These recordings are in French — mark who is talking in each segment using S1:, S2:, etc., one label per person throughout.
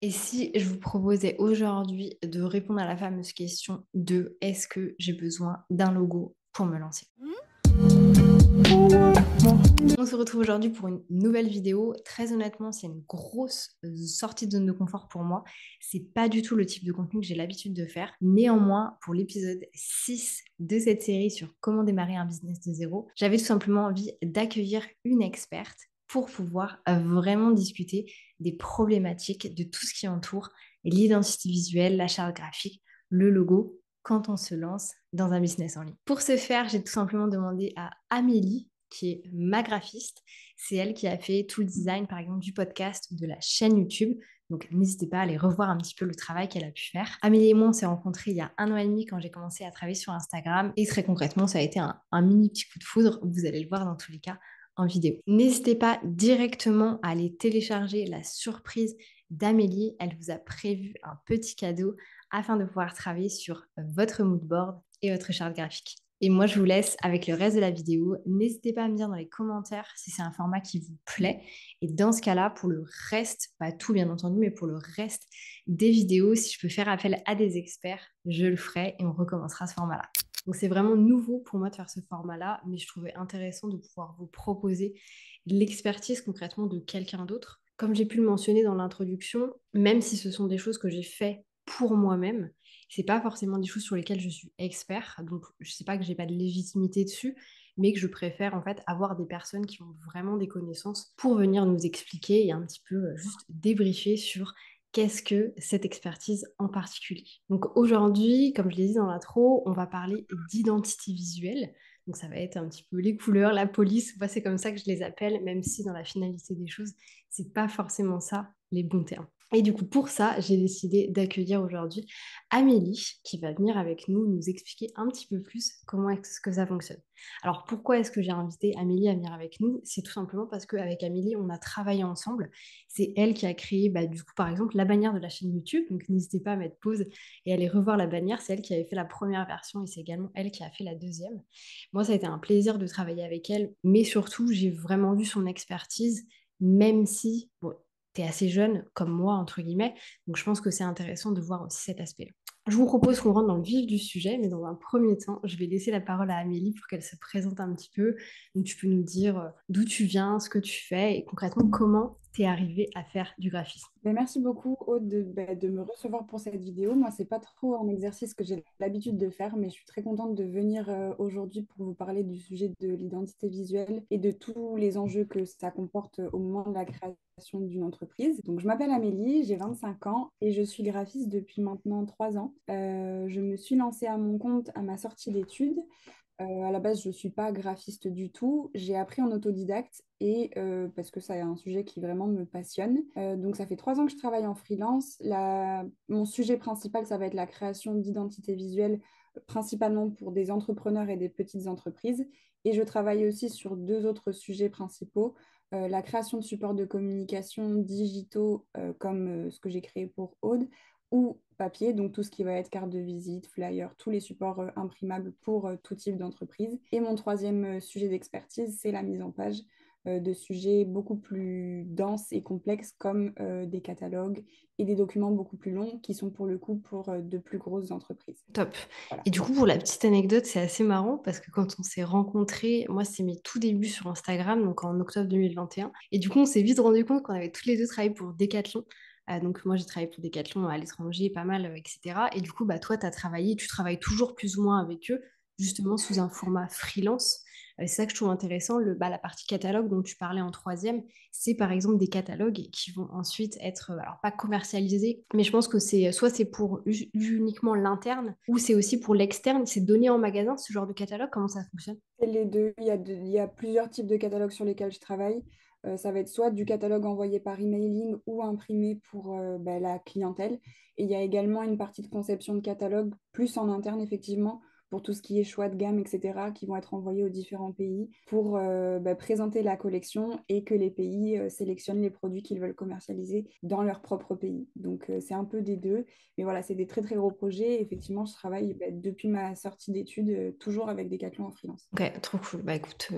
S1: Et si je vous proposais aujourd'hui de répondre à la fameuse question de est-ce que j'ai besoin d'un logo pour me lancer? On se retrouve aujourd'hui pour une nouvelle vidéo. Très honnêtement, c'est une grosse sortie de zone de confort pour moi. C'est pas du tout le type de contenu que j'ai l'habitude de faire. Néanmoins, pour l'épisode 6 de cette série sur comment démarrer un business de zéro, j'avais tout simplement envie d'accueillir une experte pour pouvoir vraiment discuter des problématiques de tout ce qui entoure l'identité visuelle, la charte graphique, le logo quand on se lance dans un business en ligne. Pour ce faire, j'ai tout simplement demandé à Amélie, qui est ma graphiste. C'est elle qui a fait tout le design, par exemple, du podcast, de la chaîne YouTube. Donc, n'hésitez pas à aller revoir un petit peu le travail qu'elle a pu faire. Amélie et moi, on s'est rencontrés il y a 1 an et demi quand j'ai commencé à travailler sur Instagram. Et très concrètement, ça a été un mini petit coup de foudre. Vous allez le voir dans tous les cas en vidéo. N'hésitez pas directement à aller télécharger la surprise d'Amélie. Elle vous a prévu un petit cadeau afin de pouvoir travailler sur votre mood board et votre charte graphique. Et moi, je vous laisse avec le reste de la vidéo. N'hésitez pas à me dire dans les commentaires si c'est un format qui vous plaît. Et dans ce cas-là, pour le reste, pas tout bien entendu, mais pour le reste des vidéos, si je peux faire appel à des experts, je le ferai et on recommencera ce format-là. Donc c'est vraiment nouveau pour moi de faire ce format-là, mais je trouvais intéressant de pouvoir vous proposer l'expertise concrètement de quelqu'un d'autre. Comme j'ai pu le mentionner dans l'introduction, même si ce sont des choses que j'ai fait pour moi-même, c'est pas forcément des choses sur lesquelles je suis expert, donc je sais pas que j'ai pas de légitimité dessus, mais que je préfère en fait avoir des personnes qui ont vraiment des connaissances pour venir nous expliquer et un petit peu juste débriefer sur qu'est-ce que cette expertise en particulier. Donc aujourd'hui, comme je l'ai dit dans l'intro, on va parler d'identité visuelle. Donc ça va être un petit peu les couleurs, la police, moi c'est comme ça que je les appelle, même si dans la finalité des choses, c'est pas forcément ça les bons termes. Et du coup, pour ça, j'ai décidé d'accueillir aujourd'hui Amélie, qui va venir avec nous nous expliquer un petit peu plus comment est-ce que ça fonctionne. Alors, pourquoi est-ce que j'ai invité Amélie à venir avec nous? C'est tout simplement parce qu'avec Amélie, on a travaillé ensemble. C'est elle qui a créé, du coup, par exemple, la bannière de la chaîne YouTube. Donc, n'hésitez pas à mettre pause et aller revoir la bannière. C'est elle qui avait fait la première version et c'est également elle qui a fait la deuxième. Moi, ça a été un plaisir de travailler avec elle, mais surtout, j'ai vraiment vu son expertise, même si, bon, t'es assez jeune, comme moi, entre guillemets. Donc, je pense que c'est intéressant de voir aussi cet aspect-là. Je vous propose qu'on rentre dans le vif du sujet, mais dans un premier temps, je vais laisser la parole à Amélie pour qu'elle se présente un petit peu. Donc, tu peux nous dire d'où tu viens, ce que tu fais et concrètement comment tu es arrivée à faire du graphisme.
S2: Merci beaucoup, Aude, de me recevoir pour cette vidéo. Moi, c'est pas trop un exercice que j'ai l'habitude de faire, mais je suis très contente de venir aujourd'hui pour vous parler du sujet de l'identité visuelle et de tous les enjeux que ça comporte au moment de la création d'une entreprise. Donc, je m'appelle Amélie, j'ai 25 ans et je suis graphiste depuis maintenant 3 ans. Je me suis lancée à mon compte à ma sortie d'études. À la base, je ne suis pas graphiste du tout. J'ai appris en autodidacte et parce que c'est un sujet qui vraiment me passionne. Donc, ça fait 3 ans que je travaille en freelance. Mon sujet principal, ça va être la création d'identité visuelle, principalement pour des entrepreneurs et des petites entreprises. Et je travaille aussi sur deux autres sujets principaux. La création de supports de communication digitaux, comme ce que j'ai créé pour Aude, ou papier, donc tout ce qui va être carte de visite, flyer, tous les supports imprimables pour tout type d'entreprise. Et mon troisième sujet d'expertise, c'est la mise en page de sujets beaucoup plus denses et complexes comme des catalogues et des documents beaucoup plus longs qui sont pour le coup pour de plus grosses entreprises.
S1: Top.
S2: Voilà.
S1: Et du coup, pour la petite anecdote, c'est assez marrant parce que quand on s'est rencontrés, moi, c'est mes tout débuts sur Instagram, donc en octobre 2021. Et du coup, on s'est vite rendu compte qu'on avait toutes les deux travaillé pour Decathlon. Donc, moi, j'ai travaillé pour Decathlon à l'étranger, pas mal, etc. Et du coup, toi, tu travailles toujours plus ou moins avec eux, justement sous un format freelance. C'est ça que je trouve intéressant. La partie catalogue dont tu parlais en troisième, c'est par exemple des catalogues qui vont ensuite être, alors pas commercialisés, mais je pense que c'est pour uniquement l'interne ou c'est aussi pour l'externe, c'est donné en magasin ce genre de catalogue, comment ça fonctionne?
S2: C'est les deux. Il y a plusieurs types de catalogues sur lesquels je travaille. Ça va être soit du catalogue envoyé par emailing ou imprimé pour la clientèle. Et il y a également une partie de conception de catalogue, plus en interne, effectivement, pour tout ce qui est choix de gamme, etc., qui vont être envoyés aux différents pays pour présenter la collection et que les pays sélectionnent les produits qu'ils veulent commercialiser dans leur propre pays. Donc, c'est un peu des deux. Mais voilà, c'est des très, très gros projets. Effectivement, je travaille depuis ma sortie d'études, toujours avec Decathlon en freelance.
S1: Ok, trop cool. Bah écoute,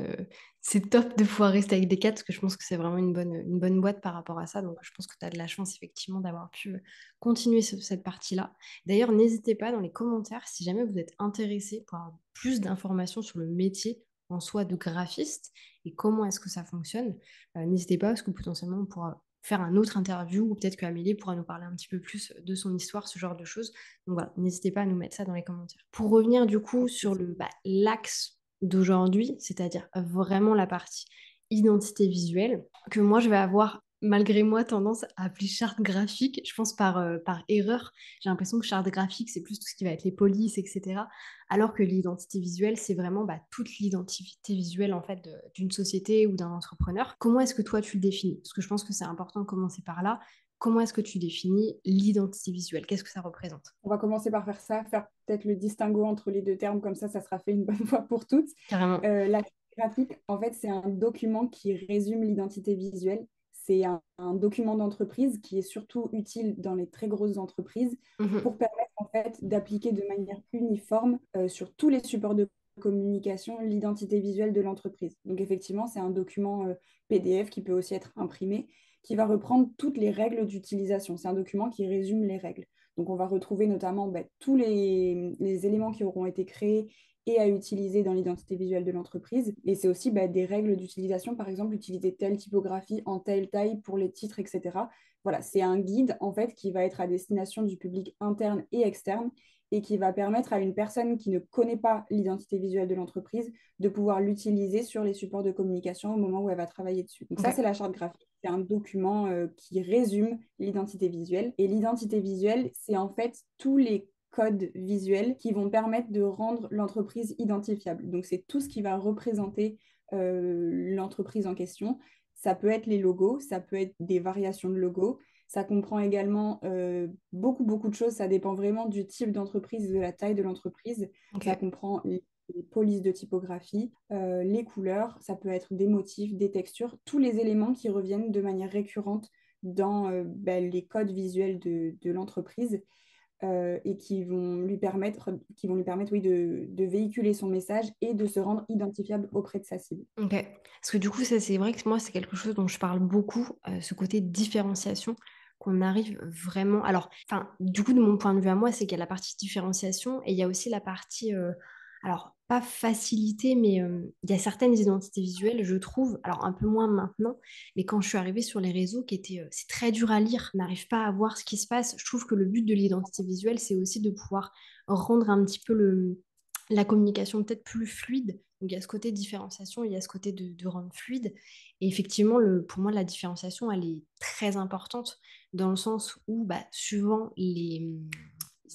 S1: c'est top de pouvoir rester avec des 4 parce que je pense que c'est vraiment une bonne boîte par rapport à ça. Donc, je pense que tu as de la chance, effectivement, d'avoir pu continuer cette partie-là. D'ailleurs, n'hésitez pas dans les commentaires si jamais vous êtes intéressé pour avoir plus d'informations sur le métier en soi de graphiste et comment est-ce que ça fonctionne. N'hésitez pas parce que potentiellement, on pourra faire un autre interview ou peut-être qu'Amélie pourra nous parler un petit peu plus de son histoire, ce genre de choses. Donc voilà, n'hésitez pas à nous mettre ça dans les commentaires. Pour revenir du coup sur l'axe d'aujourd'hui, c'est-à-dire vraiment la partie identité visuelle, que moi je vais avoir malgré moi tendance à appeler charte graphique, je pense par erreur. J'ai l'impression que charte graphique, c'est plus tout ce qui va être les polices, etc. Alors que l'identité visuelle, c'est vraiment toute l'identité visuelle en fait d'une société ou d'un entrepreneur. Comment est-ce que toi tu le définis? Parce que je pense que c'est important de commencer par là. Comment est-ce que tu définis l'identité visuelle? Qu'est-ce que ça représente?
S2: On va commencer par faire ça, faire peut-être le distinguo entre les deux termes, comme ça sera fait une bonne fois pour toutes.
S1: Carrément.
S2: La charte graphique, en fait, c'est un document qui résume l'identité visuelle. C'est un document d'entreprise qui est surtout utile dans les très grosses entreprises
S1: Mhm.
S2: pour permettre en fait d'appliquer de manière uniforme sur tous les supports de communication l'identité visuelle de l'entreprise. Donc effectivement, c'est un document PDF qui peut aussi être imprimé, qui va reprendre toutes les règles d'utilisation. C'est un document qui résume les règles. Donc, on va retrouver notamment tous les éléments qui auront été créés et à utiliser dans l'identité visuelle de l'entreprise. Et c'est aussi des règles d'utilisation, par exemple, utiliser telle typographie en telle taille pour les titres, etc. Voilà, c'est un guide, en fait, qui va être à destination du public interne et externe et qui va permettre à une personne qui ne connaît pas l'identité visuelle de l'entreprise de pouvoir l'utiliser sur les supports de communication au moment où elle va travailler dessus. Donc ça,
S1: Ok.
S2: c'est la charte graphique. C'est un document qui résume l'identité visuelle. Et l'identité visuelle, c'est en fait tous les codes visuels qui vont permettre de rendre l'entreprise identifiable. Donc c'est tout ce qui va représenter l'entreprise en question. Ça peut être les logos, ça peut être des variations de logos. Ça comprend également beaucoup de choses. Ça dépend vraiment du type d'entreprise, de la taille de l'entreprise. Ça
S1: Ok.
S2: comprend les polices de typographie, les couleurs, ça peut être des motifs, des textures, tous les éléments qui reviennent de manière récurrente dans les codes visuels de l'entreprise et qui vont lui permettre oui, de véhiculer son message et de se rendre identifiable auprès de sa cible.
S1: Ok. Parce que du coup, ça, c'est vrai que moi, c'est quelque chose dont je parle beaucoup, ce côté différenciation, qu'on arrive vraiment. Alors, enfin, du coup, de mon point de vue à moi, c'est qu'il y a la partie différenciation et il y a aussi la partie, alors, pas facilité, mais il y a certaines identités visuelles, je trouve, alors un peu moins maintenant, mais quand je suis arrivée sur les réseaux, c'est très dur à lire, on n'arrive pas à voir ce qui se passe. Je trouve que le but de l'identité visuelle, c'est aussi de pouvoir rendre un petit peu la communication peut-être plus fluide. Donc il y a ce côté différenciation, il y a ce côté de rendre fluide. Et effectivement, pour moi, la différenciation, elle est très importante dans le sens où, suivant les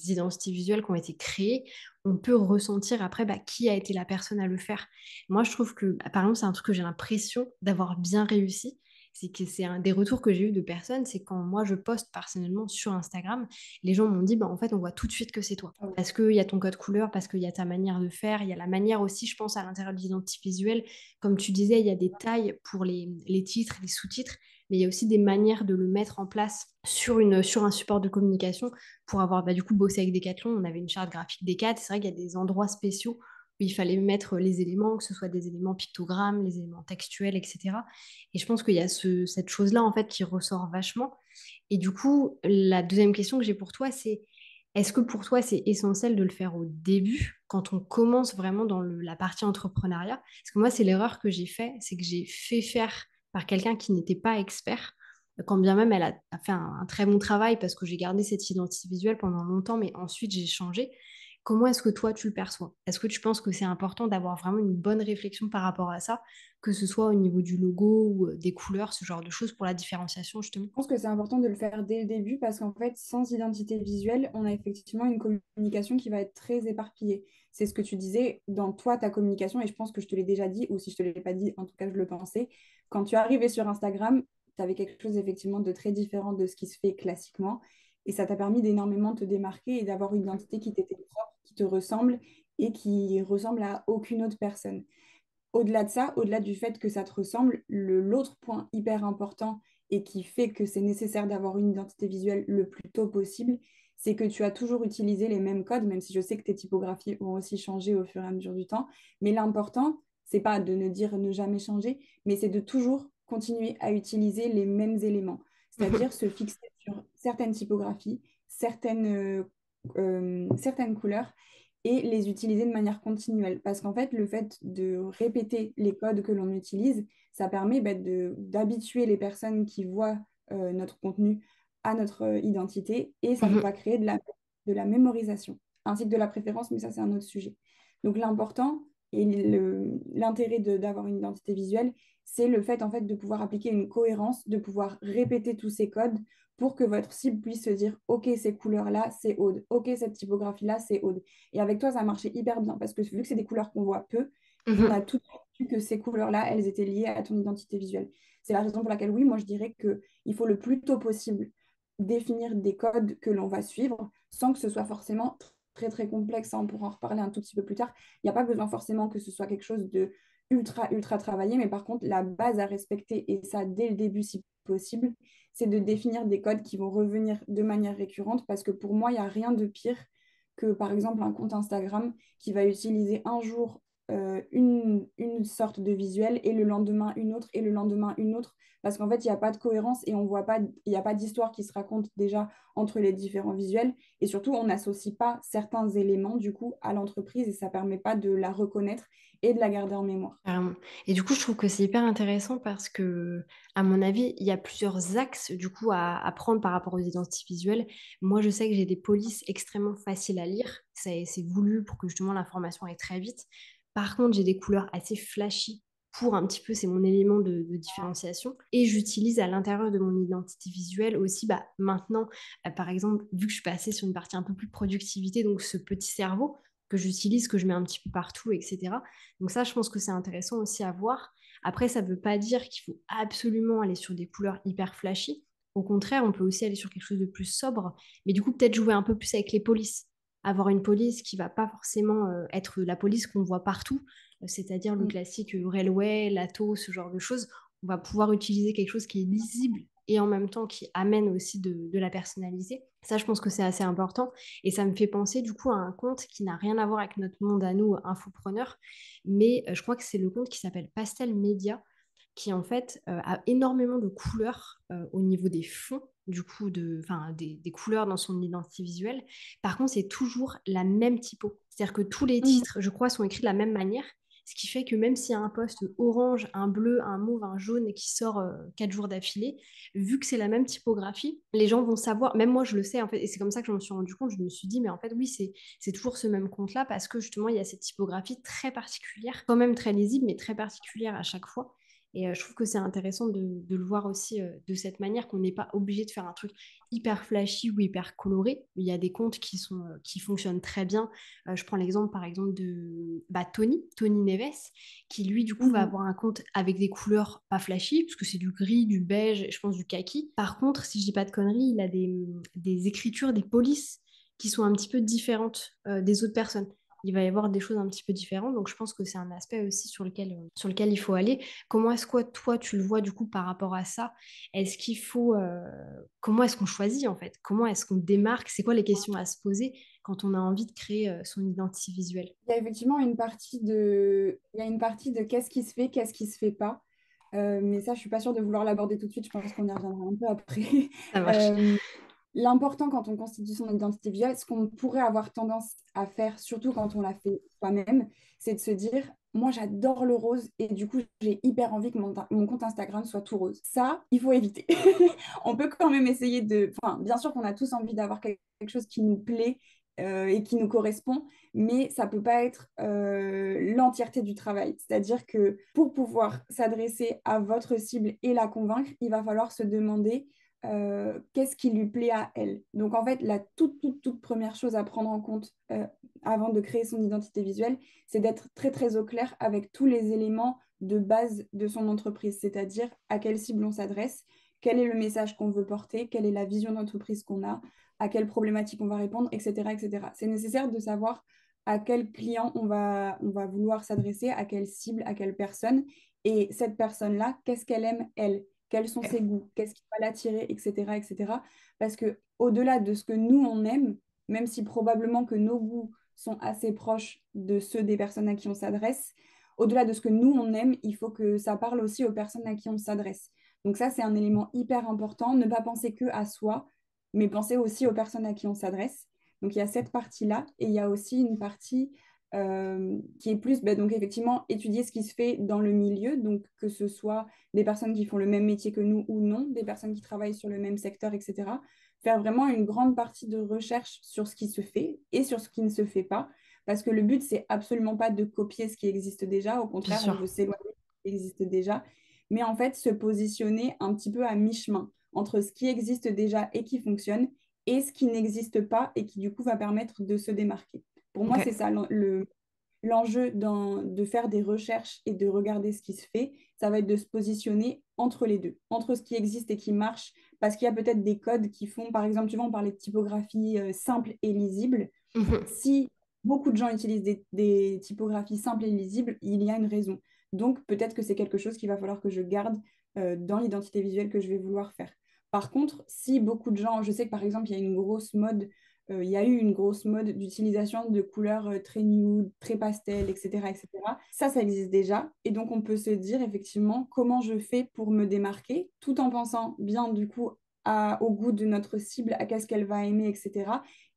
S1: identités visuelles qui ont été créées, on peut ressentir après qui a été la personne à le faire. Moi, je trouve que, par exemple, c'est un truc que j'ai l'impression d'avoir bien réussi. C'est que c'est un des retours que j'ai eu de personnes, c'est quand moi je poste personnellement sur Instagram, les gens m'ont dit, en fait, on voit tout de suite que c'est toi.
S2: Ah oui.
S1: Parce qu'il y a ton code couleur, parce qu'il y a ta manière de faire, il y a la manière aussi, je pense, à l'intérieur de l'identité visuelle. Comme tu disais, il y a des tailles pour les titres, les sous-titres, mais il y a aussi des manières de le mettre en place sur un support de communication pour avoir du coup bossé avec Decathlon. On avait une charte graphique Decat. C'est vrai qu'il y a des endroits spéciaux où il fallait mettre les éléments, que ce soit des éléments pictogrammes, les éléments textuels, etc. Et je pense qu'il y a cette chose-là, en fait, qui ressort vachement. Et du coup, la deuxième question que j'ai pour toi, c'est est-ce que pour toi, c'est essentiel de le faire au début, quand on commence vraiment dans la partie entrepreneuriat? Parce que moi, c'est l'erreur que j'ai fait, c'est que j'ai fait faire par quelqu'un qui n'était pas expert, quand bien même elle a fait un très bon travail parce que j'ai gardé cette identité visuelle pendant longtemps, mais ensuite j'ai changé. Comment est-ce que toi, tu le perçois? Est-ce que tu penses que c'est important d'avoir vraiment une bonne réflexion par rapport à ça, que ce soit au niveau du logo ou des couleurs, ce genre de choses pour la différenciation, justement?
S2: Je pense que c'est important de le faire dès le début parce qu'en fait, sans identité visuelle, on a effectivement une communication qui va être très éparpillée. C'est ce que tu disais dans toi, ta communication, et je pense que je te l'ai déjà dit, ou si je ne te l'ai pas dit, en tout cas, je le pensais. Quand tu es arrivé sur Instagram, tu avais quelque chose effectivement de très différent de ce qui se fait classiquement, et ça t'a permis d'énormément te démarquer et d'avoir une identité qui t'était propre, qui te ressemble et qui ressemble à aucune autre personne. Au-delà de ça, au-delà du fait que ça te ressemble, l'autre point hyper important et qui fait que c'est nécessaire d'avoir une identité visuelle le plus tôt possible, c'est que tu as toujours utilisé les mêmes codes, même si je sais que tes typographies ont aussi changé au fur et à mesure du temps. Mais l'important, c'est pas de ne dire ne jamais changer, mais c'est de toujours continuer à utiliser les mêmes éléments, c'est-à-dire se fixer sur certaines typographies, certaines couleurs et les utiliser de manière continuelle. Parce qu'en fait, le fait de répéter les codes que l'on utilise, ça permet d'habituer les personnes qui voient notre contenu à notre identité et ça va créer de la mémorisation, ainsi que de la préférence, mais ça, c'est un autre sujet. Donc l'important et l'intérêt d'avoir une identité visuelle, c'est le fait en fait de pouvoir appliquer une cohérence, de pouvoir répéter tous ces codes pour que votre cible puisse se dire, OK, ces couleurs-là, c'est Aude. OK, cette typographie-là, c'est Aude. Et avec toi, ça marchait hyper bien parce que vu que c'est des couleurs qu'on voit peu, on a tout de suite vu que ces couleurs-là, elles étaient liées à ton identité visuelle. C'est la raison pour laquelle, oui, moi, je dirais qu'il faut le plus tôt possible définir des codes que l'on va suivre sans que ce soit forcément très, très complexe. Ça, on pourra en reparler un tout petit peu plus tard. Il n'y a pas besoin forcément que ce soit quelque chose de ultra, ultra travaillé, mais par contre, la base à respecter, et ça dès le début si possible, c'est de définir des codes qui vont revenir de manière récurrente parce que pour moi, il n'y a rien de pire que, par exemple, un compte Instagram qui va utiliser un jour une sorte de visuel et le lendemain une autre et le lendemain une autre parce qu'en fait, il n'y a pas de cohérence et on voit pas, il n'y a pas d'histoire qui se raconte déjà entre les différents visuels et surtout, on n'associe pas certains éléments du coup à l'entreprise et ça ne permet pas de la reconnaître et de la garder en mémoire.
S1: Carrément. Et du coup, je trouve que c'est hyper intéressant parce que, à mon avis, il y a plusieurs axes du coup à prendre par rapport aux identités visuelles. Moi, je sais que j'ai des polices extrêmement faciles à lire. C'est voulu pour que justement l'information aille très vite. Par contre, j'ai des couleurs assez flashy pour un petit peu, c'est mon élément de différenciation. Et j'utilise à l'intérieur de mon identité visuelle aussi, bah, maintenant, par exemple, vu que je suis passée sur une partie un peu plus productivité, donc ce petit cerveau que j'utilise, que je mets un petit peu partout, etc. Donc ça, je pense que c'est intéressant aussi à voir. Après, ça ne veut pas dire qu'il faut absolument aller sur des couleurs hyper flashy. Au contraire, on peut aussi aller sur quelque chose de plus sobre, mais du coup, peut-être jouer un peu plus avec les polices. Avoir une police qui va pas forcément être la police qu'on voit partout, c'est-à-dire le
S2: Mm.
S1: classique Railway, Lato, ce genre de choses. On va pouvoir utiliser quelque chose qui est lisible et en même temps qui amène aussi de la personnalité. Ça, je pense que c'est assez important. Et ça me fait penser du coup à un compte qui n'a rien à voir avec notre monde à nous, infopreneurs, mais je crois que c'est le compte qui s'appelle Pastel Media, qui en fait a énormément de couleurs au niveau des fonds, du coup, des couleurs dans son identité visuelle. Par contre, c'est toujours la même typo. C'est-à-dire que tous les
S2: Mm.
S1: titres, je crois, sont écrits de la même manière. Ce qui fait que même s'il y a un poste orange, un bleu, un mauve, un jaune qui sort 4 jours d'affilée, vu que c'est la même typographie, les gens vont savoir, même moi je le sais en fait, et c'est comme ça que je me suis rendu compte, je me suis dit, mais en fait oui, c'est toujours ce même compte-là, parce que justement, il y a cette typographie très particulière, quand même très lisible, mais très particulière à chaque fois. Et je trouve que c'est intéressant de le voir aussi de cette manière, qu'on n'est pas obligé de faire un truc hyper flashy ou hyper coloré. Il y a des comptes qui fonctionnent très bien. Je prends l'exemple par exemple de Tony Neves, qui lui du coup va
S2: Mm.
S1: avoir un compte avec des couleurs pas flashy, parce que c'est du gris, du beige, et je pense du kaki. Par contre, si je dis pas de conneries, il a des écritures, des polices qui sont un petit peu différentes des autres personnes. Il va y avoir des choses un petit peu différentes, donc je pense que c'est un aspect aussi sur lequel il faut aller. Comment est-ce que toi tu le vois du coup par rapport à ça? Est-ce qu'il faut comment est-ce qu'on choisit en fait? Comment est-ce qu'on démarque? C'est quoi les questions à se poser quand on a envie de créer son identité visuelle?
S2: Il y a effectivement il y a une partie de qu'est-ce qui se fait, qu'est-ce qui se fait pas. Mais ça, je suis pas sûre de vouloir l'aborder tout de suite. Je pense qu'on y reviendra un peu après.
S1: Ça marche.
S2: Euh, L'important quand on constitue son identité visuelle, ce qu'on pourrait avoir tendance à faire, surtout quand on l'a fait soi-même, c'est de se dire, moi j'adore le rose et du coup j'ai hyper envie que mon compte Instagram soit tout rose. Ça, il faut éviter. On peut quand même essayer Enfin, bien sûr qu'on a tous envie d'avoir quelque chose qui nous plaît et qui nous correspond, mais ça peut pas être l'entièreté du travail. C'est-à-dire que pour pouvoir s'adresser à votre cible et la convaincre, il va falloir se demander qu'est-ce qui lui plaît à elle. Donc en fait, la toute première chose à prendre en compte avant de créer son identité visuelle, c'est d'être très très au clair avec tous les éléments de base de son entreprise, c'est-à-dire à quelle cible on s'adresse, quel est le message qu'on veut porter, quelle est la vision d'entreprise qu'on a, à quelle problématique on va répondre, etc., etc. C'est nécessaire de savoir à quel client on va vouloir s'adresser, à quelle cible, à quelle personne, et cette personne-là, qu'est-ce qu'elle aime, elle, quels sont ses goûts, qu'est-ce qui va l'attirer, etc., etc. Parce que au-delà de ce que nous, on aime, même si probablement que nos goûts sont assez proches de ceux des personnes à qui on s'adresse, au-delà de ce que nous, on aime, il faut que ça parle aussi aux personnes à qui on s'adresse. Donc ça, c'est un élément hyper important. Ne pas penser que à soi, mais penser aussi aux personnes à qui on s'adresse. Donc il y a cette partie-là et il y a aussi une partie qui est plus, donc effectivement, étudier ce qui se fait dans le milieu, donc que ce soit des personnes qui font le même métier que nous ou non, des personnes qui travaillent sur le même secteur, etc. Faire vraiment une grande partie de recherche sur ce qui se fait et sur ce qui ne se fait pas, parce que le but, c'est absolument pas de copier ce qui existe déjà, au
S1: Bien
S2: contraire, on veut
S1: sûr.
S2: s'éloigner de ce qui existe déjà, mais en fait, se positionner un petit peu à mi-chemin entre ce qui existe déjà et qui fonctionne et ce qui n'existe pas et qui du coup va permettre de se démarquer. Pour moi, c'est
S1: Ok.
S2: ça l'enjeu de faire des recherches et de regarder ce qui se fait, ça va être de se positionner entre les deux, entre ce qui existe et qui marche, parce qu'il y a peut-être des codes qui font, par exemple, tu vois, on parlait de typographie simple et lisible.
S1: Mhm.
S2: Si beaucoup de gens utilisent des typographies simples et lisibles, il y a une raison. Donc, peut-être que c'est quelque chose qu'il va falloir que je garde dans l'identité visuelle que je vais vouloir faire. Par contre, si beaucoup de gens, je sais que par exemple, il y a une grosse mode, il y a eu une grosse mode d'utilisation de couleurs très nude, très pastel, etc., etc. Ça existe déjà. Et donc, on peut se dire effectivement comment je fais pour me démarquer, tout en pensant bien du coup au goût de notre cible, à qu'est-ce qu'elle va aimer, etc.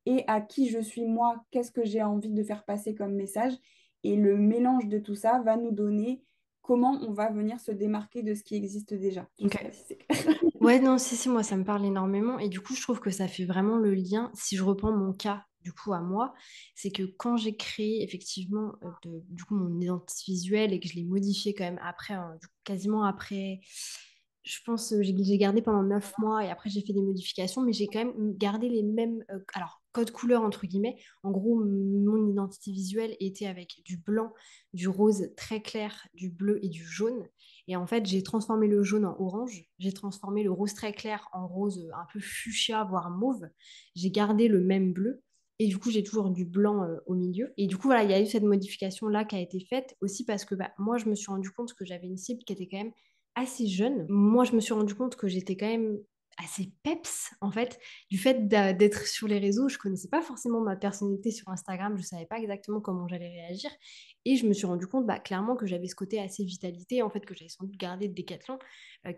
S2: Et à qui je suis moi, qu'est-ce que j'ai envie de faire passer comme message. Et le mélange de tout ça va nous donner comment on va venir se démarquer de ce qui existe déjà. Je ne sais pas
S1: Ok.
S2: si c'est clair.
S1: Ouais, non, si, moi, ça me parle énormément. Et du coup, je trouve que ça fait vraiment le lien. Si je reprends mon cas, du coup, à moi, c'est que quand j'ai créé effectivement du coup, mon identité visuelle et que je l'ai modifiée quand même après, du coup, quasiment après, je pense, j'ai gardé pendant 9 mois et après, j'ai fait des modifications, mais j'ai quand même gardé les mêmes, alors, code couleur, entre guillemets. En gros, mon identité visuelle était avec du blanc, du rose très clair, du bleu et du jaune. Et en fait, j'ai transformé le jaune en orange, j'ai transformé le rose très clair en rose un peu fuchsia, voire mauve. J'ai gardé le même bleu. Et du coup, j'ai toujours du blanc au milieu. Et du coup, voilà, il y a eu cette modification-là qui a été faite aussi parce que moi, je me suis rendu compte que j'avais une cible qui était quand même assez jeune. Moi, je me suis rendu compte que j'étais quand même assez peps, en fait, du fait d'être sur les réseaux. Je connaissais pas forcément ma personnalité sur Instagram, je savais pas exactement comment j'allais réagir. Et je me suis rendu compte clairement que j'avais ce côté assez vitalité, en fait, que j'avais sans doute gardé de Décathlon,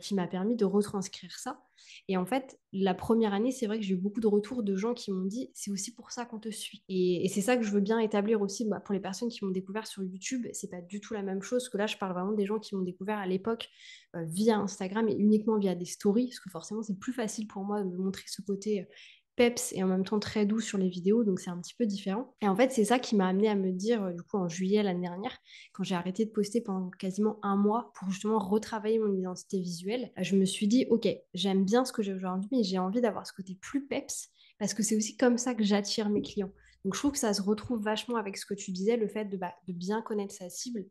S1: qui m'a permis de retranscrire ça. Et en fait, la première année, c'est vrai que j'ai eu beaucoup de retours de gens qui m'ont dit, c'est aussi pour ça qu'on te suit. Et c'est ça que je veux bien établir aussi pour les personnes qui m'ont découvert sur YouTube. C'est pas du tout la même chose, que là, je parle vraiment des gens qui m'ont découvert à l'époque via Instagram et uniquement via des stories, parce que forcément, c'est plus facile pour moi de me montrer ce côté peps et en même temps très doux sur les vidéos, donc c'est un petit peu différent. Et en fait, c'est ça qui m'a amené à me dire, du coup, en juillet l'année dernière, quand j'ai arrêté de poster pendant quasiment un mois pour justement retravailler mon identité visuelle, je me suis dit, ok, j'aime bien ce que j'ai aujourd'hui, mais j'ai envie d'avoir ce côté plus peps, parce que c'est aussi comme ça que j'attire mes clients. Donc je trouve que ça se retrouve vachement avec ce que tu disais, le fait de bien connaître sa cible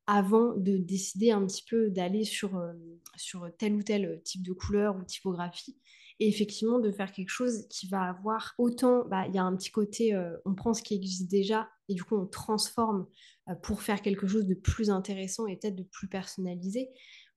S1: avant de décider un petit peu d'aller sur tel ou tel type de couleur ou typographie et effectivement de faire quelque chose qui va avoir autant, il y a un petit côté, on prend ce qui existe déjà et du coup on transforme pour faire quelque chose de plus intéressant et peut-être de plus personnalisé.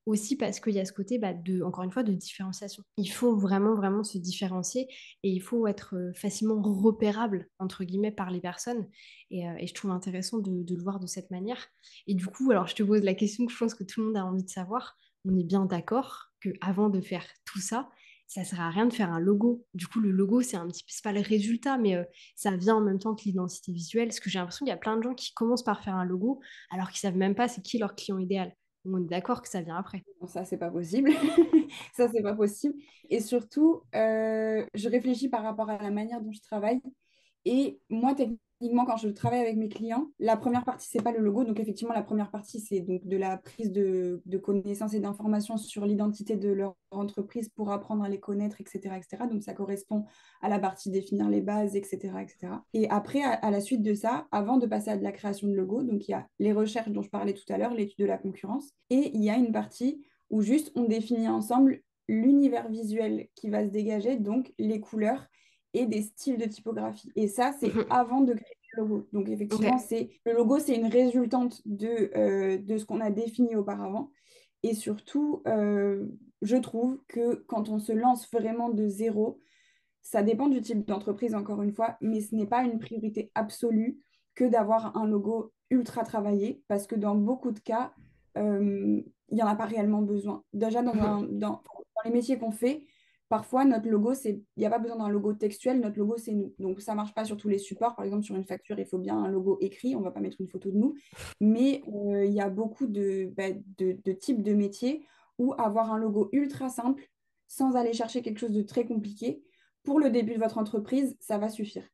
S1: Aussi parce qu'il y a ce côté, encore une fois, de différenciation. Il faut vraiment, vraiment se différencier et il faut être facilement repérable, entre guillemets, par les personnes. Et je trouve intéressant de le voir de cette manière. Et du coup, alors je te pose la question que je pense que tout le monde a envie de savoir. On est bien d'accord que avant de faire tout ça, ça sert à rien de faire un logo. Du coup, le logo, c'est un petit peu, c'est pas le résultat, mais ça vient en même temps que l'identité visuelle. Parce que j'ai l'impression qu'il y a plein de gens qui commencent par faire un logo alors qu'ils savent même pas c'est qui leur client idéal. Donc, on est d'accord que ça vient après.
S2: Non, ça, c'est pas possible. Ça, c'est pas possible. Et surtout, je réfléchis par rapport à la manière dont je travaille. Et moi, techniquement, quand je travaille avec mes clients, la première partie, c'est pas le logo. Donc, effectivement, la première partie, c'est donc de la prise de connaissances et d'informations sur l'identité de leur entreprise pour apprendre à les connaître, etc., etc. Donc, ça correspond à la partie définir les bases, etc., etc. Et après, à la suite de ça, avant de passer à de la création de logo, donc il y a les recherches dont je parlais tout à l'heure, l'étude de la concurrence, et il y a une partie où juste on définit ensemble l'univers visuel qui va se dégager, donc les couleurs et des styles de typographie. Et ça, c'est
S1: Mhm.
S2: avant de créer le logo. Donc
S1: Ok.
S2: effectivement, le logo, c'est une résultante de ce qu'on a défini auparavant. Et surtout, je trouve que quand on se lance vraiment de zéro, ça dépend du type d'entreprise, encore une fois, mais ce n'est pas une priorité absolue que d'avoir un logo ultra travaillé parce que dans beaucoup de cas, il n'y en a pas réellement besoin. Déjà, dans les métiers qu'on fait, parfois, notre logo, il n'y a pas besoin d'un logo textuel, notre logo, c'est nous. Donc, ça ne marche pas sur tous les supports. Par exemple, sur une facture, il faut bien un logo écrit, on ne va pas mettre une photo de nous. Mais il y a beaucoup de types de métiers où avoir un logo ultra simple, sans aller chercher quelque chose de très compliqué, pour le début de votre entreprise, ça va suffire.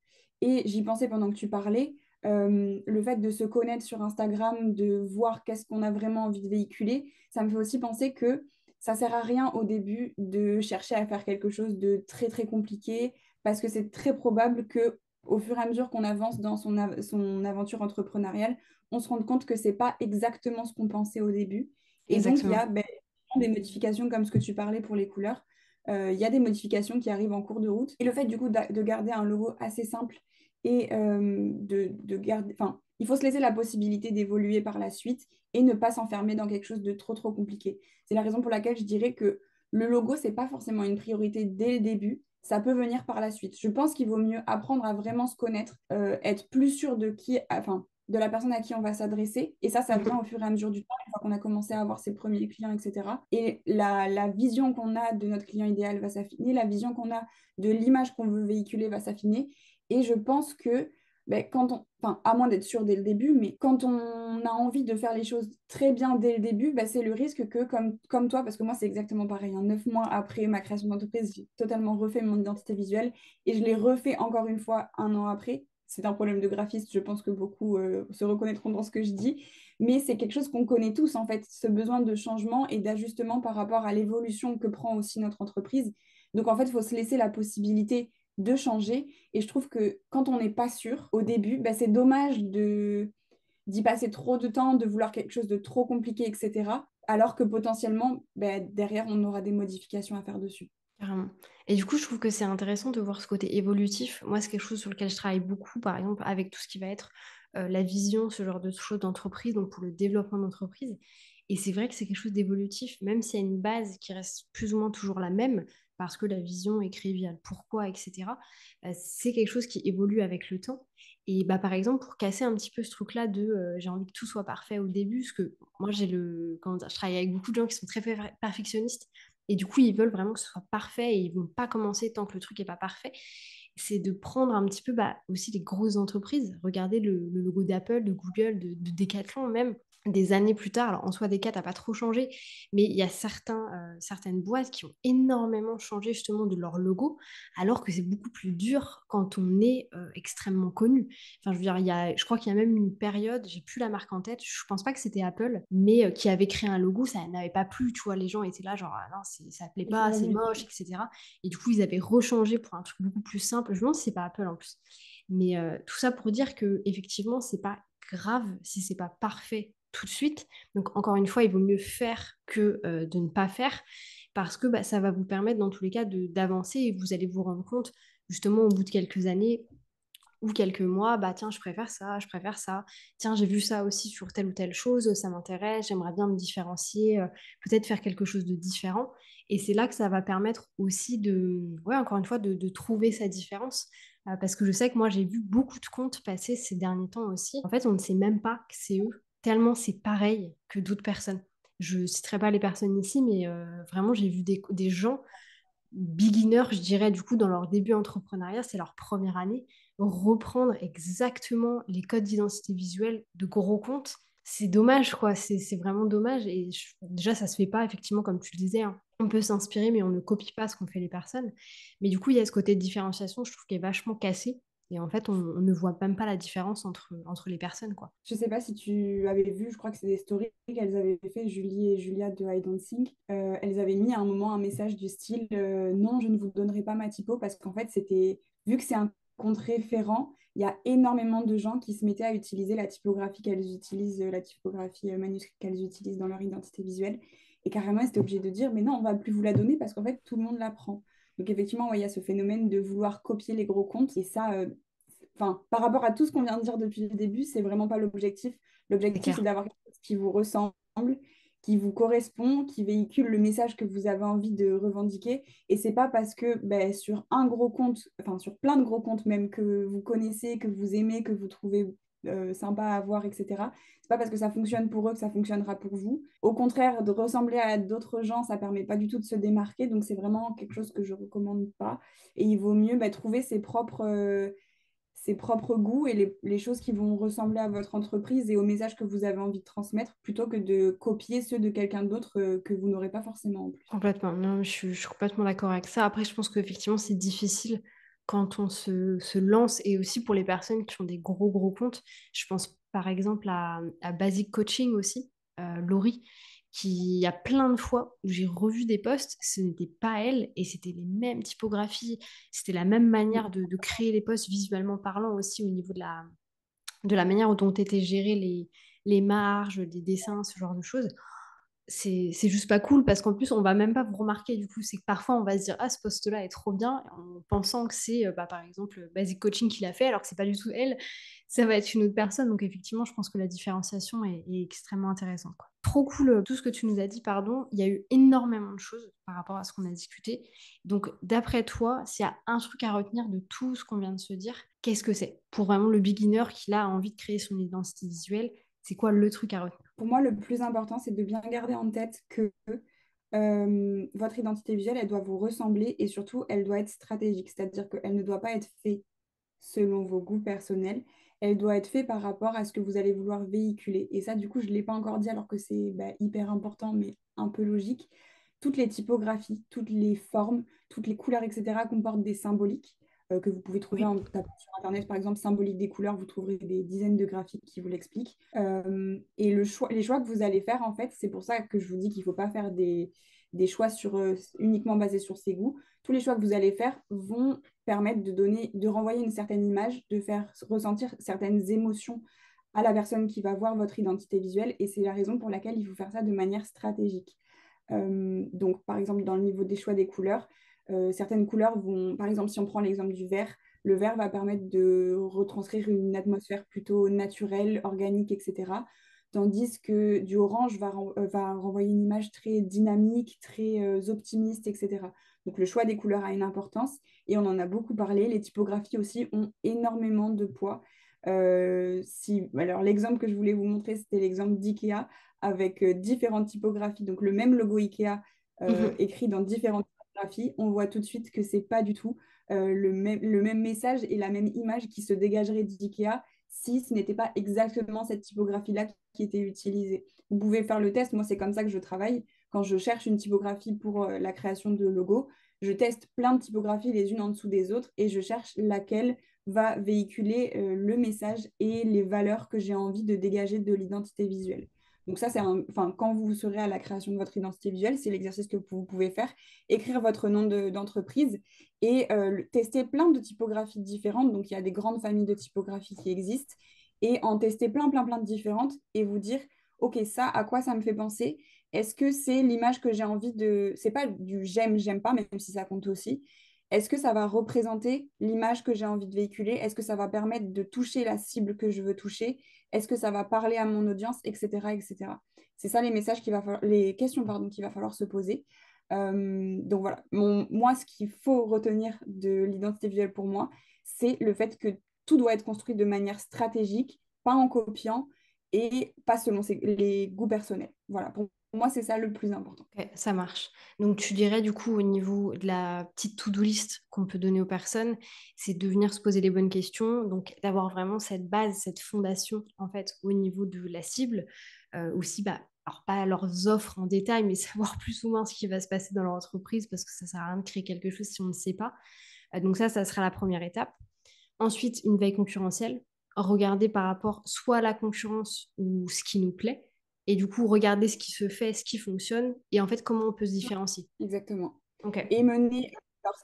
S2: Et j'y pensais pendant que tu parlais, le fait de se connaître sur Instagram, de voir qu'est-ce qu'on a vraiment envie de véhiculer, ça me fait aussi penser que ça sert à rien au début de chercher à faire quelque chose de très très compliqué parce que c'est très probable que au fur et à mesure qu'on avance dans son aventure entrepreneuriale, on se rende compte que c'est pas exactement ce qu'on pensait au début. Et donc, il y
S1: Exactement.
S2: a des modifications comme ce que tu parlais pour les couleurs. Il y a des modifications qui arrivent en cours de route. Et le fait du coup de garder un logo assez simple et de garder, enfin, il faut se laisser la possibilité d'évoluer par la suite et ne pas s'enfermer dans quelque chose de trop trop compliqué. C'est la raison pour laquelle je dirais que le logo, c'est pas forcément une priorité dès le début. Ça peut venir par la suite. Je pense qu'il vaut mieux apprendre à vraiment se connaître, être plus sûr de qui, enfin, de la personne à qui on va s'adresser. Et ça vient au fur et à mesure du temps, une fois qu'on a commencé à avoir ses premiers clients, etc. Et la vision qu'on a de notre client idéal va s'affiner, la vision qu'on a de l'image qu'on veut véhiculer va s'affiner. Et je pense que enfin, à moins d'être sûr dès le début, mais quand on a envie de faire les choses très bien dès le début, c'est le risque que, comme toi, parce que moi, c'est exactement pareil, hein, 9 mois après ma création d'entreprise, j'ai totalement refait mon identité visuelle et je l'ai refait encore une fois 1 an après. C'est un problème de graphiste, je pense que beaucoup se reconnaîtront dans ce que je dis, mais c'est quelque chose qu'on connaît tous, en fait, ce besoin de changement et d'ajustement par rapport à l'évolution que prend aussi notre entreprise. Donc, en fait, il faut se laisser la possibilité de changer. Et je trouve que quand on n'est pas sûr au début, c'est dommage d'y passer trop de temps, de vouloir quelque chose de trop compliqué, etc. Alors que potentiellement, derrière, on aura des modifications à faire dessus.
S1: Carrément. Et du coup, je trouve que c'est intéressant de voir ce côté évolutif. Moi, c'est quelque chose sur lequel je travaille beaucoup, par exemple, avec tout ce qui va être la vision, ce genre de choses d'entreprise, donc pour le développement d'entreprise. Et c'est vrai que c'est quelque chose d'évolutif, même s'il y a une base qui reste plus ou moins toujours la même, parce que la vision écrite via le pourquoi, etc., c'est quelque chose qui évolue avec le temps. Et bah, par exemple, pour casser un petit peu ce truc-là de j'ai envie que tout soit parfait au début, parce que moi, comment dire, je travaille avec beaucoup de gens qui sont très perfectionnistes. Et du coup, ils veulent vraiment que ce soit parfait et ils vont pas commencer tant que le truc est pas parfait. C'est de prendre un petit peu aussi les grosses entreprises. Regardez le logo d'Apple, de Google, de Decathlon même. Des années plus tard, alors en soi, Decat n'a pas trop changé, mais il y a certaines boîtes qui ont énormément changé justement de leur logo, alors que c'est beaucoup plus dur quand on est extrêmement connu. Enfin, je veux dire, je crois qu'il y a même une période, j'ai plus la marque en tête, je pense pas que c'était Apple, mais qui avait créé un logo, ça n'avait pas plu, tu vois, les gens étaient là, genre, ah non, ça plaît
S2: Je suis
S1: pas, c'est
S2: revenue
S1: moche,
S2: dessus.
S1: etc. Et du coup, ils avaient rechangé pour un truc beaucoup plus simple. Je me demande si c'est pas Apple en plus. Mais tout ça pour dire que effectivement, c'est pas grave si c'est pas parfait tout de suite. Donc encore une fois, il vaut mieux faire que de ne pas faire parce que ça va vous permettre dans tous les cas d'avancer et vous allez vous rendre compte justement au bout de quelques années ou quelques mois, bah tiens, je préfère ça, je préfère ça. Tiens, j'ai vu ça aussi sur telle ou telle chose, ça m'intéresse, j'aimerais bien me différencier, peut-être faire quelque chose de différent. Et c'est là que ça va permettre aussi ouais, encore une fois, de trouver sa différence. Parce que je sais que moi, j'ai vu beaucoup de comptes passer ces derniers temps aussi. En fait, on ne sait même pas que c'est eux, tellement c'est pareil que d'autres personnes. Je ne citerai pas les personnes ici, mais vraiment, j'ai vu des gens beginners, je dirais, du coup, dans leur début entrepreneuriat, c'est leur première année, reprendre exactement les codes d'identité visuelle de gros comptes, c'est dommage, quoi. C'est vraiment dommage. Et déjà, ça se fait pas, effectivement, comme tu le disais, hein. On peut s'inspirer, mais on ne copie pas ce qu'ont fait les personnes. Mais du coup, il y a ce côté de différenciation, je trouve, qui est vachement cassé. Et en fait, on ne voit même pas la différence entre les personnes, quoi.
S2: Je sais pas si tu avais vu, je crois que c'est des stories qu'elles avaient fait, Julie et Julia de I Don't Think. Elles avaient mis à un moment un message du style non, je ne vous donnerai pas ma typo parce qu'en fait, c'était vu que c'est un compte référent, il y a énormément de gens qui se mettaient à utiliser la typographie qu'elles utilisent, la typographie manuscrite qu'elles utilisent dans leur identité visuelle. Et carrément, elles étaient obligées de dire mais non, on va plus vous la donner parce qu'en fait, tout le monde la prend. Donc effectivement, ouais, il y a ce phénomène de vouloir copier les gros comptes et ça, enfin, par rapport à tout ce qu'on vient de dire depuis le début, c'est vraiment pas l'objectif.
S1: C'est
S2: L'objectif, c'est
S1: clair.
S2: d'avoir quelque chose qui vous ressemble, qui vous correspond, qui véhicule le message que vous avez envie de revendiquer. Et c'est pas parce que sur un gros compte, enfin sur plein de gros comptes même que vous connaissez, que vous aimez, que vous trouvez sympa à voir, etc. C'est pas parce que ça fonctionne pour eux que ça fonctionnera pour vous. Au contraire, de ressembler à d'autres gens, ça permet pas du tout de se démarquer. Donc, c'est vraiment quelque chose que je recommande pas. Et il vaut mieux trouver ses propres goûts et les choses qui vont ressembler à votre entreprise et au message que vous avez envie de transmettre plutôt que de copier ceux de quelqu'un d'autre que vous n'aurez pas forcément en plus.
S1: Complètement. Non, je suis complètement d'accord avec ça. Après, je pense qu'effectivement, c'est difficile quand on se lance et aussi pour les personnes qui ont des gros comptes. Je pense par exemple à Basic Coaching aussi, Laurie, qui il y a plein de fois où j'ai revu des posts, ce n'était pas elle et c'était les mêmes typographies, c'était la même manière de créer les posts visuellement parlant aussi au niveau de la manière dont étaient gérées les marges, les dessins, ce genre de choses. C'est juste pas cool parce qu'en plus on va même pas vous remarquer du coup, c'est que parfois on va se dire ah ce poste là est trop bien en pensant que c'est par exemple Basic Coaching qui l'a fait alors que c'est pas du tout elle, ça va être une autre personne. Donc effectivement je pense que la différenciation est extrêmement intéressante quoi. Trop cool tout ce que tu nous as dit, pardon, il y a eu énormément de choses par rapport à ce qu'on a discuté. Donc d'après toi, s'il y a un truc à retenir de tout ce qu'on vient de se dire, qu'est-ce que c'est pour vraiment le beginner qui là, a envie de créer son identité visuelle, c'est quoi le truc à retenir?
S2: Pour moi, le plus important, c'est de bien garder en tête que votre identité visuelle, elle doit vous ressembler et surtout, elle doit être stratégique. C'est-à-dire qu'elle ne doit pas être faite selon vos goûts personnels. Elle doit être faite par rapport à ce que vous allez vouloir véhiculer. Et ça, du coup, je ne l'ai pas encore dit alors que c'est hyper important, mais un peu logique. Toutes les typographies, toutes les formes, toutes les couleurs, etc., comportent des symboliques que vous pouvez trouver
S1: Oui.
S2: en tapant sur Internet, par exemple, symbolique des couleurs, vous trouverez des dizaines de graphiques qui vous l'expliquent. Et les choix que vous allez faire, en fait, c'est pour ça que je vous dis qu'il ne faut pas faire des choix uniquement basés sur ses goûts. Tous les choix que vous allez faire vont permettre de renvoyer une certaine image, de faire ressentir certaines émotions à la personne qui va voir votre identité visuelle. Et c'est la raison pour laquelle il faut faire ça de manière stratégique. Donc, par exemple, dans le niveau des choix des couleurs, certaines couleurs vont, par exemple, si on prend l'exemple du vert, le vert va permettre de retranscrire une atmosphère plutôt naturelle, organique, etc. Tandis que du orange va renvoyer une image très dynamique, très optimiste, etc. Donc le choix des couleurs a une importance et on en a beaucoup parlé. Les typographies aussi ont énormément de poids. Alors l'exemple que je voulais vous montrer, c'était l'exemple d'IKEA avec différentes typographies. Donc le même logo IKEA écrit dans différentes typographies, on voit tout de suite que c'est pas du tout le même message et la même image qui se dégagerait d'IKEA si ce n'était pas exactement cette typographie-là qui était utilisée. Vous pouvez faire le test, moi c'est comme ça que je travaille. Quand je cherche une typographie pour la création de logo, je teste plein de typographies les unes en dessous des autres et je cherche laquelle va véhiculer le message et les valeurs que j'ai envie de dégager de l'identité visuelle. Donc ça, quand vous serez à la création de votre identité visuelle, c'est l'exercice que vous pouvez faire, écrire votre nom d'entreprise et tester plein de typographies différentes. Donc il y a des grandes familles de typographies qui existent et en tester plein de différentes et vous dire, OK, ça, à quoi ça me fait penser? Est-ce que c'est l'image que j'ai envie de... C'est pas du j'aime pas, même si ça compte aussi. Est-ce que ça va représenter l'image que j'ai envie de véhiculer? Est-ce que ça va permettre de toucher la cible que je veux toucher? Est-ce que ça va parler à mon audience, etc., etc. C'est ça les messages les questions pardon, qu'il va falloir se poser. Donc voilà, moi, ce qu'il faut retenir de l'identité visuelle pour moi, c'est le fait que tout doit être construit de manière stratégique, pas en copiant et pas selon les goûts personnels. Voilà, pour moi, c'est ça le plus important.
S1: Ok, ça marche. Donc, tu dirais du coup, au niveau de la petite to-do list qu'on peut donner aux personnes, c'est de venir se poser les bonnes questions, donc d'avoir vraiment cette base, cette fondation, en fait, au niveau de la cible. Aussi, bah, alors pas leurs offres en détail, mais savoir plus ou moins ce qui va se passer dans leur entreprise, parce que ça sert à rien de créer quelque chose si on ne sait pas. Donc ça sera la première étape. Ensuite, une veille concurrentielle. Regarder par rapport soit à la concurrence ou ce qui nous plaît. Et du coup, regarder ce qui se fait, ce qui fonctionne. Et en fait, comment on peut se différencier.
S2: Exactement.
S1: Ok.
S2: Et mener,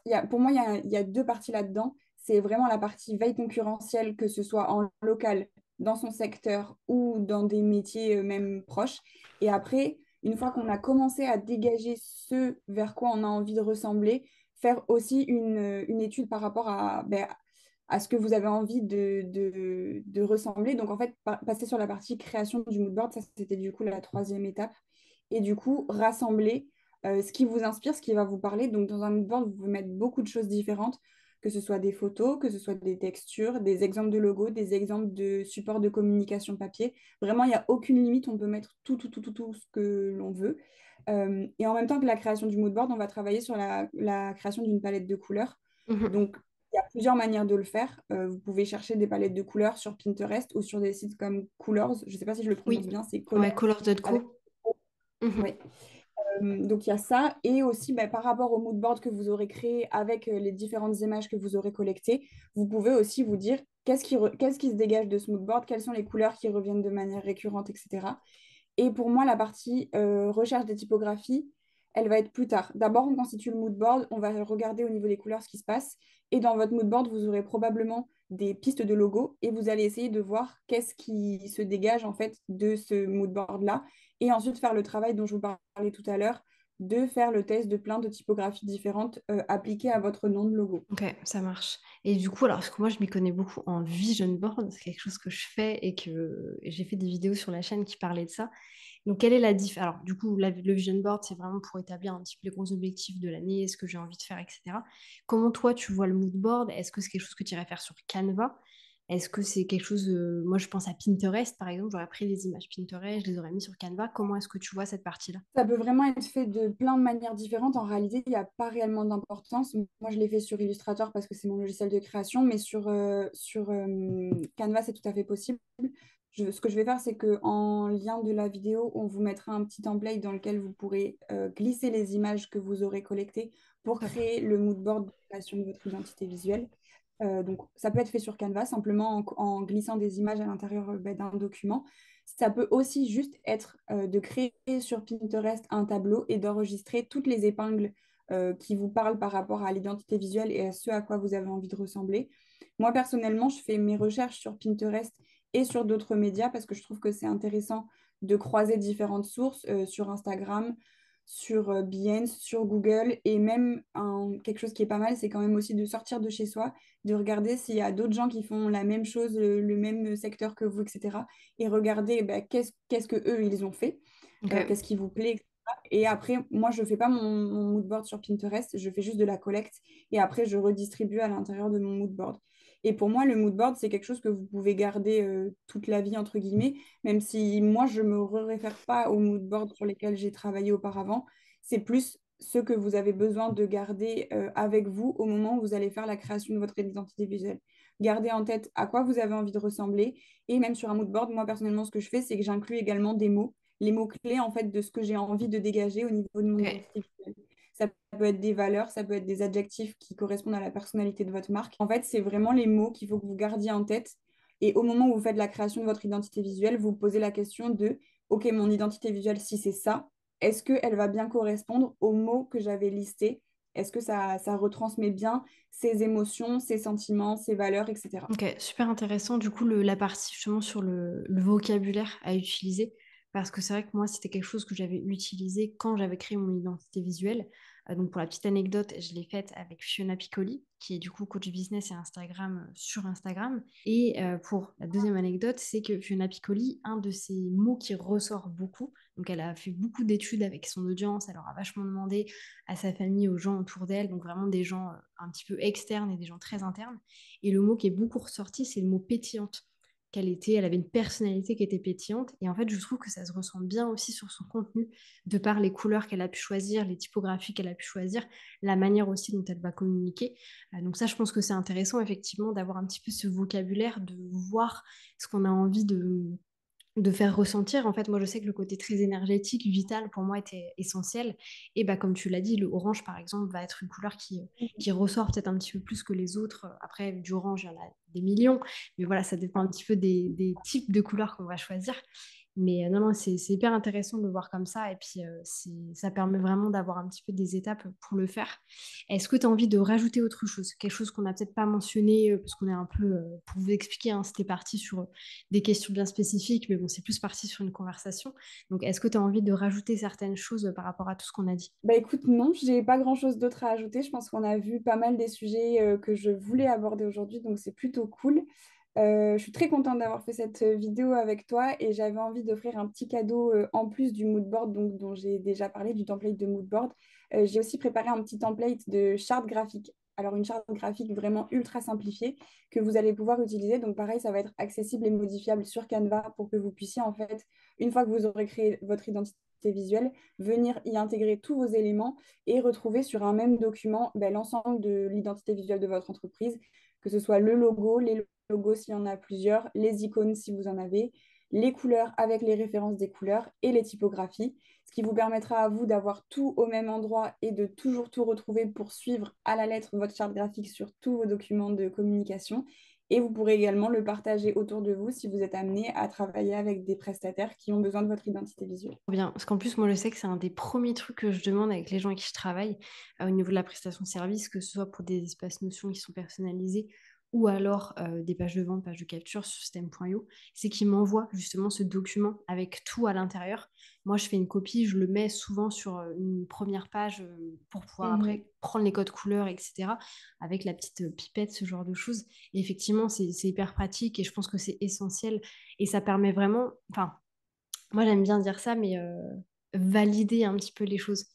S2: alors, pour moi, il y a deux parties là-dedans. C'est vraiment la partie veille concurrentielle, que ce soit en local, dans son secteur ou dans des métiers même proches. Et après, une fois qu'on a commencé à dégager ce vers quoi on a envie de ressembler, faire aussi une étude par rapport à ce que vous avez envie de ressembler. Donc, en fait, passer sur la partie création du mood board, ça, c'était du coup la troisième étape. Et du coup, rassembler ce qui vous inspire, ce qui va vous parler. Donc, dans un mood board, vous pouvez mettre beaucoup de choses différentes. que ce soit des photos, que ce soit des textures, des exemples de logos, des exemples de supports de communication papier. Vraiment, il n'y a aucune limite, on peut mettre tout ce que l'on veut. Et en même temps que la création du mood board, on va travailler sur la création d'une palette de couleurs.
S1: Mhm.
S2: Donc, il y a plusieurs manières de le faire. Vous pouvez chercher des palettes de couleurs sur Pinterest ou sur des sites comme Colors. Je ne sais pas si je le prononce
S1: Oui,
S2: bien, c'est
S1: ouais,
S2: Colors avec...
S1: Colors.co. Mhm.
S2: Oui. Donc, il y a ça. Et aussi, bah, par rapport au mood board que vous aurez créé avec les différentes images que vous aurez collectées, vous pouvez aussi vous dire qu'est-ce qui se dégage de ce mood board, quelles sont les couleurs qui reviennent de manière récurrente, etc. Et pour moi, la partie recherche des typographies, elle va être plus tard. D'abord, on constitue le mood board, on va regarder au niveau des couleurs ce qui se passe. Et dans votre mood board, vous aurez probablement des pistes de logo et vous allez essayer de voir qu'est-ce qui se dégage en fait de ce mood board-là. Et ensuite, faire le travail dont je vous parlais tout à l'heure, de faire le test de plein de typographies différentes appliquées à votre nom de logo.
S1: Ok, ça marche. Et du coup, alors, parce que moi, je m'y connais beaucoup en vision board, c'est quelque chose que je fais et que j'ai fait des vidéos sur la chaîne qui parlaient de ça. Donc, quelle est la diff? Alors, du coup, le vision board, c'est vraiment pour établir un petit peu les gros objectifs de l'année, ce que j'ai envie de faire, etc. Comment toi, tu vois le mood board? Est-ce que c'est quelque chose que tu irais faire sur Canva? Est-ce que c'est quelque chose, moi, je pense à Pinterest, par exemple, j'aurais pris des images Pinterest, je les aurais mis sur Canva. Comment est-ce que tu vois cette partie-là?
S2: Ça peut vraiment être fait de plein de manières différentes. En réalité, il n'y a pas réellement d'importance. Moi, je l'ai fait sur Illustrator parce que c'est mon logiciel de création, mais sur Canva, c'est tout à fait possible. Ce que je vais faire, c'est qu'en lien de la vidéo, on vous mettra un petit template dans lequel vous pourrez glisser les images que vous aurez collectées pour
S1: Top.
S2: créer le mood board de création de votre identité visuelle. Donc, ça peut être fait sur Canva, simplement en glissant des images à l'intérieur d'un document. Ça peut aussi juste être de créer sur Pinterest un tableau et d'enregistrer toutes les épingles qui vous parlent par rapport à l'identité visuelle et à ce à quoi vous avez envie de ressembler. Moi, personnellement, je fais mes recherches sur Pinterest et sur d'autres médias parce que je trouve que c'est intéressant de croiser différentes sources sur Instagram, sur Behance, sur Google et même quelque chose qui est pas mal, c'est quand même aussi de sortir de chez soi, de regarder s'il y a d'autres gens qui font la même chose, le même secteur que vous, etc. Et regarder bah, qu'est-ce que eux ils ont fait,
S1: Ok.
S2: qu'est-ce qui vous plaît, etc. Et après, moi, je fais pas mon mood board sur Pinterest, je fais juste de la collecte et après, je redistribue à l'intérieur de mon mood board. Et pour moi, le mood board, c'est quelque chose que vous pouvez garder toute la vie, entre guillemets, même si moi, je ne me réfère pas aux mood boards sur lesquels j'ai travaillé auparavant. C'est plus ce que vous avez besoin de garder avec vous au moment où vous allez faire la création de votre identité visuelle. Gardez en tête à quoi vous avez envie de ressembler. Et même sur un mood board, moi, personnellement, ce que je fais, c'est que j'inclus également des mots, les mots-clés, en fait, de ce que j'ai envie de dégager au niveau de mon
S1: Ok.
S2: identité visuelle. Ça peut être des valeurs, ça peut être des adjectifs qui correspondent à la personnalité de votre marque. En fait, c'est vraiment les mots qu'il faut que vous gardiez en tête. Et au moment où vous faites la création de votre identité visuelle, vous posez la question de, OK, mon identité visuelle, si c'est ça, est-ce qu'elle va bien correspondre aux mots que j'avais listés? Est-ce que ça retransmet bien ses émotions, ses sentiments, ses valeurs, etc.
S1: Ok, super intéressant. Du coup, la partie justement sur le vocabulaire à utiliser, parce que c'est vrai que moi, c'était quelque chose que j'avais utilisé quand j'avais créé mon identité visuelle. Donc, pour la petite anecdote, je l'ai faite avec Fiona Piccoli, qui est du coup coach business et Instagram sur Instagram. Et pour la deuxième anecdote, c'est que Fiona Piccoli, un de ses mots qui ressort beaucoup, donc elle a fait beaucoup d'études avec son audience, elle leur a vachement demandé à sa famille, aux gens autour d'elle, donc vraiment des gens un petit peu externes et des gens très internes. Et le mot qui est beaucoup ressorti, c'est le mot pétillante. Elle avait une personnalité qui était pétillante. Et en fait, je trouve que ça se ressent bien aussi sur son contenu, de par les couleurs qu'elle a pu choisir, les typographies qu'elle a pu choisir, la manière aussi dont elle va communiquer. Donc ça, je pense que c'est intéressant, effectivement, d'avoir un petit peu ce vocabulaire, de voir ce qu'on a envie de faire ressentir. En fait, moi, je sais que le côté très énergétique, vital, pour moi, était essentiel. Et bah, comme tu l'as dit, le orange, par exemple, va être une couleur qui ressort peut-être un petit peu plus que les autres. Après, du orange, il y en a des millions. Mais voilà, ça dépend un petit peu des types de couleurs qu'on va choisir. Mais non, non, c'est hyper intéressant de le voir comme ça. Et puis, ça permet vraiment d'avoir un petit peu des étapes pour le faire. Est-ce que tu as envie de rajouter autre chose? Quelque chose qu'on n'a peut-être pas mentionné, parce qu'on est un peu, pour vous expliquer, hein, c'était parti sur des questions bien spécifiques, mais bon, c'est plus parti sur une conversation. Donc, est-ce que tu as envie de rajouter certaines choses par rapport à tout ce qu'on a dit?
S2: Bah écoute, non, j'ai pas grand-chose d'autre à ajouter. Je pense qu'on a vu pas mal des sujets que je voulais aborder aujourd'hui, donc c'est plutôt cool. Je suis très contente d'avoir fait cette vidéo avec toi et j'avais envie d'offrir un petit cadeau en plus du mood board donc, dont j'ai déjà parlé, du template de mood board. J'ai aussi préparé un petit template de charte graphique Alors une charte graphique vraiment ultra simplifiée que vous allez pouvoir utiliser. Donc pareil, ça va être accessible et modifiable sur Canva pour que vous puissiez en fait, une fois que vous aurez créé votre identité visuelle, venir y intégrer tous vos éléments et retrouver sur un même document l'ensemble de l'identité visuelle de votre entreprise, que ce soit le logo, les logos s'il y en a plusieurs, les icônes si vous en avez, les couleurs avec les références des couleurs et les typographies, ce qui vous permettra à vous d'avoir tout au même endroit et de toujours tout retrouver pour suivre à la lettre votre charte graphique sur tous vos documents de communication. Et vous pourrez également le partager autour de vous si vous êtes amené à travailler avec des prestataires qui ont besoin de votre identité visuelle.
S1: Trop bien, parce qu'en plus, moi, je sais que c'est un des premiers trucs que je demande avec les gens avec qui je travaille au niveau de la prestation de service, que ce soit pour des espaces notions qui sont personnalisés ou alors des pages de vente, pages de capture sur système.io, c'est qu'ils m'envoient justement ce document avec tout à l'intérieur. Moi, je fais une copie, je le mets souvent sur une première page pour pouvoir
S2: Mhm.
S1: après prendre les codes couleurs, etc. avec la petite pipette, ce genre de choses. Et effectivement, c'est hyper pratique et je pense que c'est essentiel et ça permet vraiment, enfin, moi, j'aime bien dire ça, mais valider un petit peu les choses.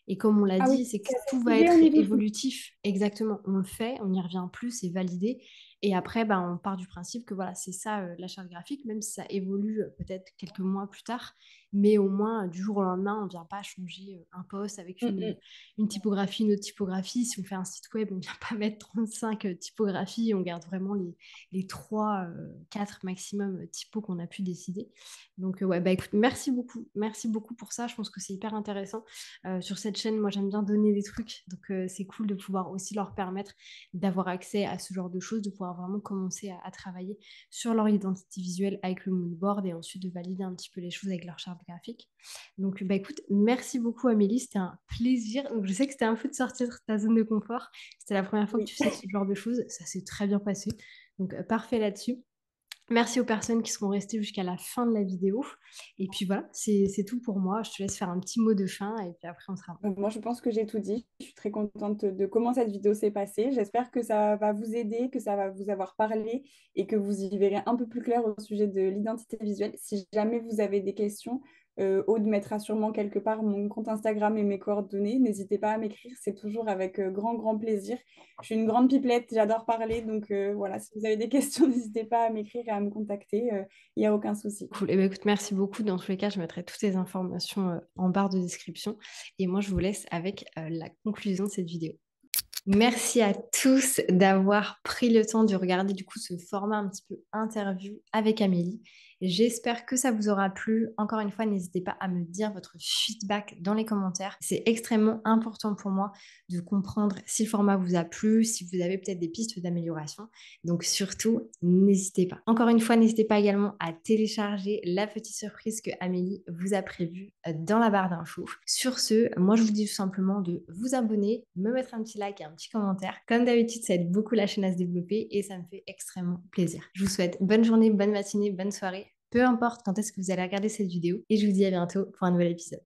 S1: Et comme on l'a
S2: Ah oui,
S1: dit, c'est que
S2: c'est
S1: tout va
S2: ciblé,
S1: être
S2: on y touche.
S1: évolutif. Exactement, on le fait, on y revient plus, c'est validé. Et après, bah, on part du principe que voilà, c'est ça la charte graphique, même si ça évolue peut-être quelques mois plus tard. Mais au moins, du jour au lendemain, on ne vient pas changer un post avec
S2: Mhm.
S1: une typographie, une autre typographie. Si on fait un site web, on ne vient pas mettre 35 typographies. On garde vraiment les 3, 4 maximum typos qu'on a pu décider. Donc, ouais, bah écoute, merci beaucoup pour ça. Je pense que c'est hyper intéressant. Sur cette chaîne, moi, j'aime bien donner des trucs. Donc, c'est cool de pouvoir aussi leur permettre d'avoir accès à ce genre de choses, de pouvoir vraiment commencer à travailler sur leur identité visuelle avec le mood board et ensuite de valider un petit peu les choses avec leur charte graphique. Donc, bah écoute, merci beaucoup, Amélie. C'était un plaisir. Donc, je sais que c'était un peu de sortir de ta zone de confort. C'était la première fois que
S2: Oui.
S1: tu faisais ce genre de choses. Ça s'est très bien passé. Donc, parfait là-dessus. Merci aux personnes qui seront restées jusqu'à la fin de la vidéo. Et puis voilà, c'est tout pour moi. Je te laisse faire un petit mot de fin et puis après on sera.
S2: Donc, moi, je pense que j'ai tout dit. Je suis très contente de comment cette vidéo s'est passée. J'espère que ça va vous aider, que ça va vous avoir parlé et que vous y verrez un peu plus clair au sujet de l'identité visuelle. Si jamais vous avez des questions, Aude mettra sûrement quelque part mon compte Instagram et mes coordonnées. N'hésitez pas à m'écrire, c'est toujours avec grand plaisir. Je suis une grande pipelette, j'adore parler. Donc voilà, si vous avez des questions, n'hésitez pas à m'écrire et à me contacter. Il n'y a aucun souci.
S1: Cool. Et ben écoute, merci beaucoup. Dans tous les cas, je mettrai toutes les informations en barre de description. Et moi, je vous laisse avec la conclusion de cette vidéo. Merci à tous d'avoir pris le temps de regarder du coup ce format un petit peu interview avec Amélie. J'espère que ça vous aura plu. Encore une fois, n'hésitez pas à me dire votre feedback dans les commentaires. C'est extrêmement important pour moi de comprendre si le format vous a plu, si vous avez peut-être des pistes d'amélioration. Donc surtout, n'hésitez pas. Encore une fois, n'hésitez pas également à télécharger la petite surprise que Amélie vous a prévue dans la barre d'infos. Sur ce, moi je vous dis tout simplement de vous abonner, me mettre un petit like et un petit commentaire. Comme d'habitude, ça aide beaucoup la chaîne à se développer et ça me fait extrêmement plaisir. Je vous souhaite bonne journée, bonne matinée, bonne soirée, peu importe quand est-ce que vous allez regarder cette vidéo et je vous dis à bientôt pour un nouvel épisode.